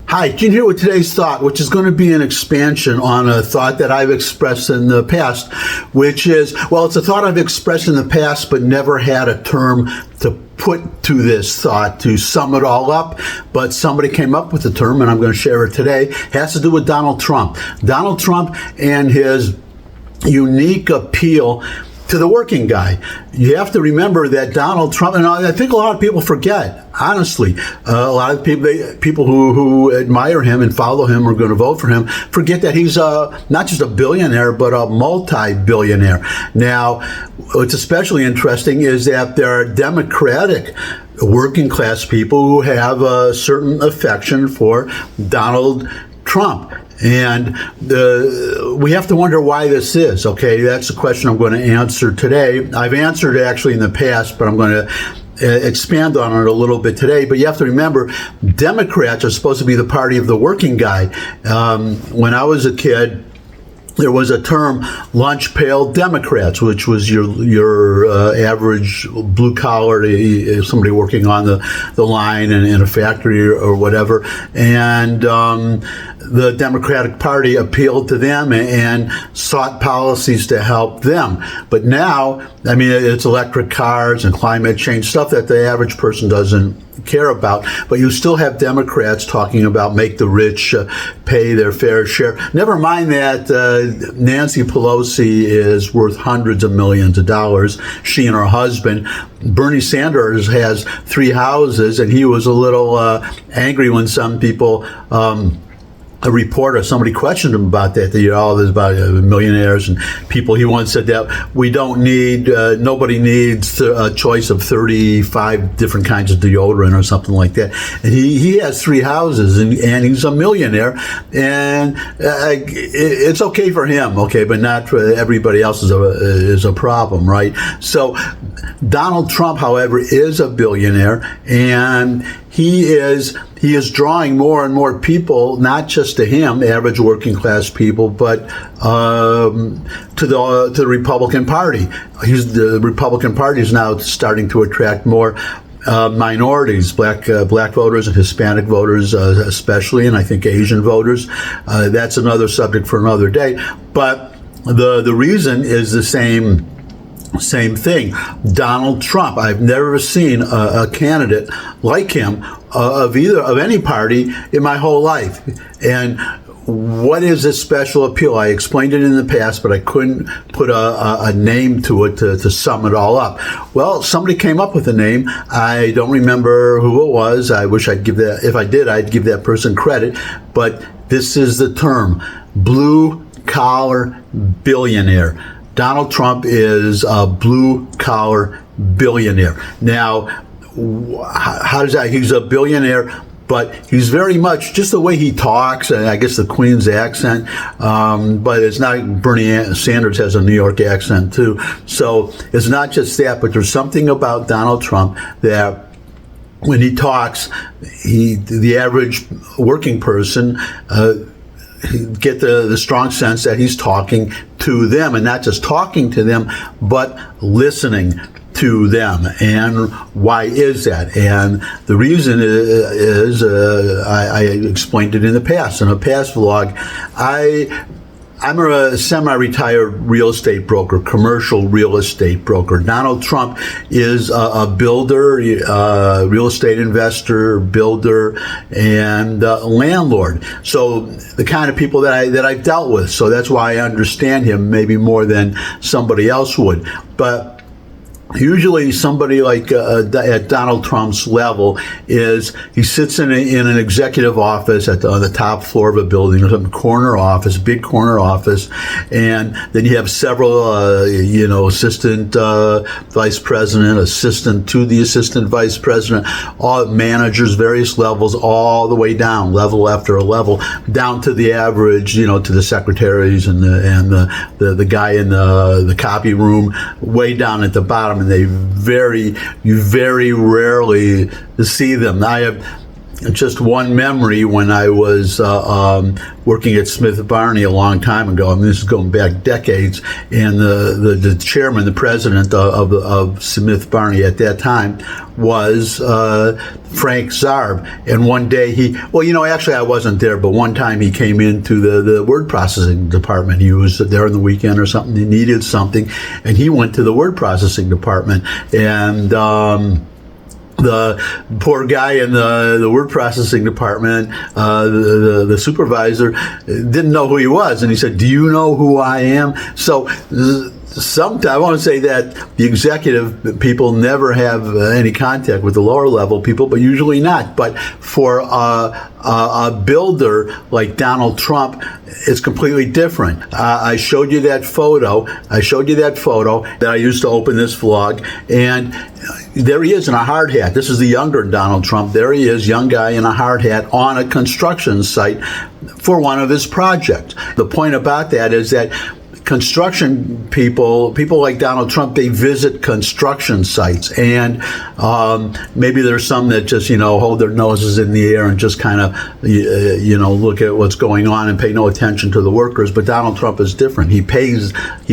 Hi, Gene here with today's thought, which is going to be an expansion on a thought that I've expressed in the past, which is, well, it's a thought I've expressed in the past, but never had a term to put to this thought to sum it all up. But somebody came up with the term, and I'm going to share it today. It has to do with Donald Trump. Donald Trump and his unique appeal to the working guy. You have to remember that Donald Trump, and I think a lot of people forget, honestly, a lot of people who admire him and follow him or are going to vote for him forget that he's not just a billionaire, but a multi-billionaire. Now, what's especially interesting is that there are Democratic working class people who have a certain affection for Donald Trump. And we have to wonder why this is, okay? That's the question I'm going to answer today. I've answered it actually in the past, but I'm going to expand on it a little bit today. But you have to remember, Democrats are supposed to be the party of the working guy. When I was a kid, there was a term, lunch pail Democrats, which was your average blue collar, somebody working on the line in a factory or whatever, and the Democratic Party appealed to them and sought policies to help them. But now, I mean, it's electric cars and climate change, stuff that the average person doesn't care about. But you still have Democrats talking about make the rich pay their fair share. Never mind that Nancy Pelosi is worth hundreds of millions of dollars, she and her husband. Bernie Sanders has 3 houses, and he was a little angry when some people a reporter, somebody questioned him about that, there's about millionaires and people. He once said that we don't need, nobody needs a choice of 35 different kinds of deodorant or something like that. And he has 3 houses and he's a millionaire, and it's okay for him, okay, but not for everybody else is a problem, right? So Donald Trump, however, is a billionaire, and he is drawing more and more people, not just to him, average working class people, but to the Republican Party. The Republican Party is now starting to attract more minorities, black voters and Hispanic voters especially, and I think Asian voters. That's another subject for another day. But the reason is the same thing. Donald Trump. I've never seen a candidate like him of any party in my whole life. And what is this special appeal? I explained it in the past, but I couldn't put a name to it to sum it all up. Well, somebody came up with a name. I don't remember who it was. I wish I'd give that. If I did, I'd give that person credit. But this is the term: blue collar billionaire. Donald Trump is a blue-collar billionaire. Now, how does that? He's a billionaire, but he's very much just the way he talks, and I guess the Queen's accent, but it's not. Bernie Sanders has a New York accent, too. So it's not just that, but there's something about Donald Trump that when he talks, the average working person get the strong sense that he's talking to them, and not just talking to them, but listening to them. And why is that? And the reason is I explained it in the past. In a past vlog, I'm a semi-retired real estate broker, commercial real estate broker. Donald Trump is a builder, real estate investor, builder, and landlord. So the kind of people that I've dealt with. So that's why I understand him maybe more than somebody else would. But usually somebody like at Donald Trump's level is he sits in an executive office on the top floor of a building, or some corner office, big corner office, and then you have several assistant vice president, assistant to the assistant vice president, all managers, various levels, all the way down, level after level, down to the average, to the secretaries and the guy in the copy room, way down at the bottom. And you very rarely see them. I have just one memory when I was working at Smith Barney a long time ago. I mean, this is going back decades. And the chairman, the president of Smith Barney at that time was Frank Zarb. And one day actually I wasn't there, but one time he came into the word processing department. He was there on the weekend or something. He needed something, and he went to the word processing department. And the poor guy in the word processing department, the supervisor, didn't know who he was. And he said, "Do you know who I am?" So sometimes I want to say that the executive people never have any contact with the lower level people, but usually not. But for a builder like Donald Trump, it's completely different. I showed you that photo. That I used to open this vlog, and there he is in a hard hat. This is the younger Donald Trump. There he is, young guy in a hard hat on a construction site for one of his projects. The point about that is that construction people like Donald Trump, they visit construction sites, and maybe there's some that just hold their noses in the air and just kind of look at what's going on and pay no attention to the workers. But Donald Trump is different. He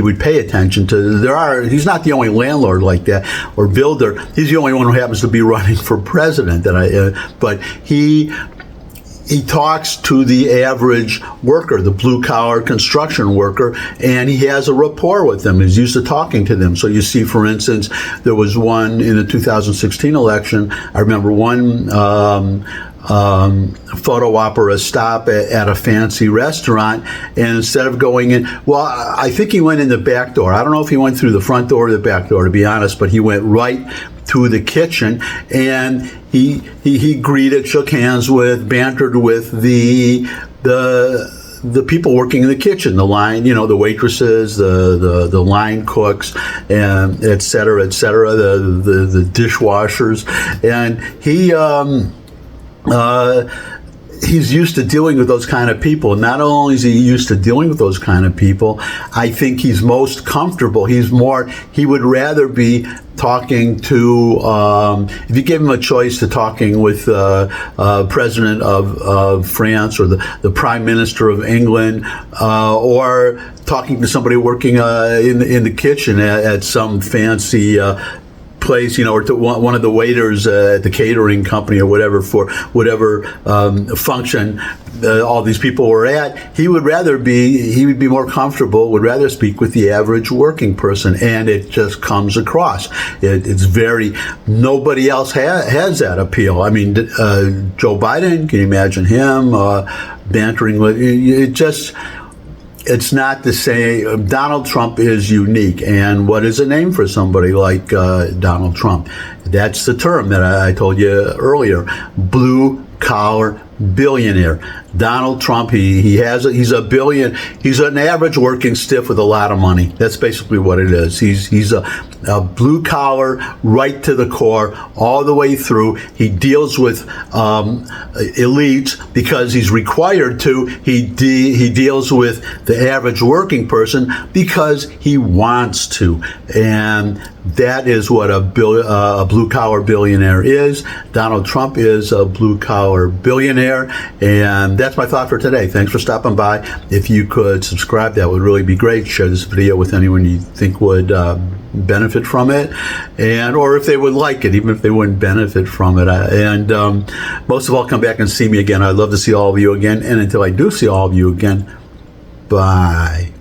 would pay attention to. He's not the only landlord like that or builder. He's the only one who happens to be running for president. But he talks to the average worker, the blue-collar construction worker, and he has a rapport with them. He's used to talking to them. So you see, for instance, there was one in the 2016 election. I remember one photo op or a stop at a fancy restaurant, and instead of going in, I think he went in the back door. I don't know if he went through the front door or the back door, to be honest, but he went right to the kitchen, and he greeted, shook hands with, bantered with the people working in the kitchen, the line, the waitresses, the line cooks, and et cetera, the dishwashers, and he's used to dealing with those kind of people. Not only is he used to dealing with those kind of people, I think he's most comfortable. He would rather be talking to, if you give him a choice to talking with President of France or the Prime Minister of England, or talking to somebody working in the kitchen at some fancy place, or to one of the waiters at the catering company or whatever, for whatever function all these people were at, he would be more comfortable, would rather speak with the average working person, and it just comes across. It's nobody else has that appeal. I mean, Joe Biden, can you imagine him bantering with, it's not the same. Donald Trump is unique. And what is a name for somebody like Donald Trump? That's the term that I told you earlier. Blue-collar billionaire. Donald Trump, he's an average working stiff with a lot of money. That's basically what it is. He's a blue collar, right to the core, all the way through. He deals with elites because he's required to. He deals with the average working person because he wants to. And that is what a blue collar billionaire is. Donald Trump is a blue collar billionaire, and that's my thought for today. Thanks for stopping by. If you could subscribe, that would really be great. Share this video with anyone you think would benefit from it, or if they would like it, even if they wouldn't benefit from it. And most of all, come back and see me again. I'd love to see all of you again. And until I do see all of you again, bye.